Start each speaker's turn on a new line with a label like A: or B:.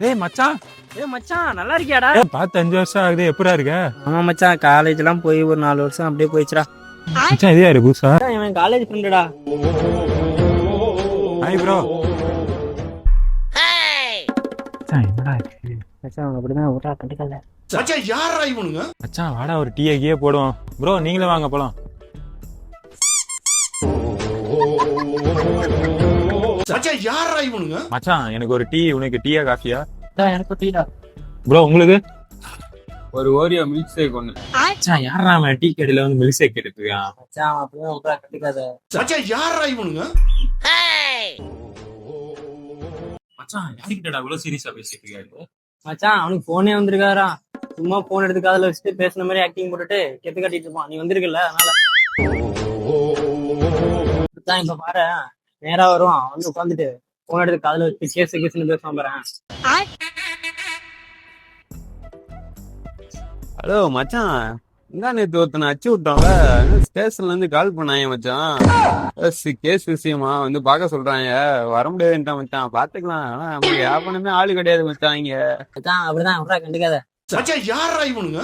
A: ஏய் மச்சான்.
B: மச்சான் நல்லா இருக்கியாடா?
A: பார்த்து 5 வருஷம் ஆகுது. எப்படா இருக்க?
B: ஆமா மச்சான், காலேஜ் எல்லாம் போய் ஒரு 4 வருஷம் அப்படியே போயிடுச்சுடா.
A: மச்சான் இது யாரு புதுசா?
B: இவன் காலேஜ் ஃப்ரெண்டுடா.
A: Hi bro. மச்சான் என்னடா இது?
B: மச்சான் அப்படிதான் விட்றா, கண்டுக்காத.
C: மச்சான் யாரா இவனுங்க?
A: மச்சான் வாடா ஒரு டீ கீயே போடுவோம். ப்ரோ நீங்களே வாங்க போலாம்.
C: மச்சான் யாரா இவனுங்க?
A: மச்சான் எனக்கு ஒரு டீ. உனக்கு டீயா காஃபியா?
B: எனக்கு டீடா.
A: ப்ரோ உங்களுக்கு?
D: ஒரு ஓரியோ மில்க் ஷேக் ஒண்ணு.
A: மச்சான் யாரா அவன் டீ கடையில வந்து மில்க் ஷேக் எடுத்துக்கான்?
B: மச்சான் அப்படிதான் விட்றா, கண்டுக்காத.
C: மச்சான் யாரா இவனுங்க?
A: மச்சான் யார்கிட்டடா இவ்வளவு சீரியஸா பேசிட்டு இருக்காரு?
B: மச்சான் அவனுக்கு போனே வந்திருக்காரா. சும்மா போன் எடுத்து காதுல வச்சுட்டு பேசுன மாதிரி ஆக்டிங் போட்டுட்டு கெத்து காட்டிட்டு இருப்பான். நீ வந்திருக்கல அதனால. மச்சான் இப்ப பாரு, நேரா வருவான், வந்து உட்காந்துட்டு போன் எடுத்து காதுல வச்சு கேசுன்னு பேசுவான் பாரு.
D: ஹலோ மச்சான், இந்தா நேத்து ஒருத்தனை அச்சு விட்டாங்க. ஸ்டேஷன்ல இருந்து கால் பண்ணாங்க மச்சான். கேஸ் விஷயமா வந்து பார்க்க சொல்றாங்க. வர முடியாதுன்ட்டான் மச்சான். பாத்துக்கலாம். ஆனா நமக்கு யாருமே ஆளு கிடையாது மச்சான் இங்க.
B: மச்சான் அப்படிதான் விட்றா, கண்டுக்காத.
C: மச்சான் யாரா இவனுங்க?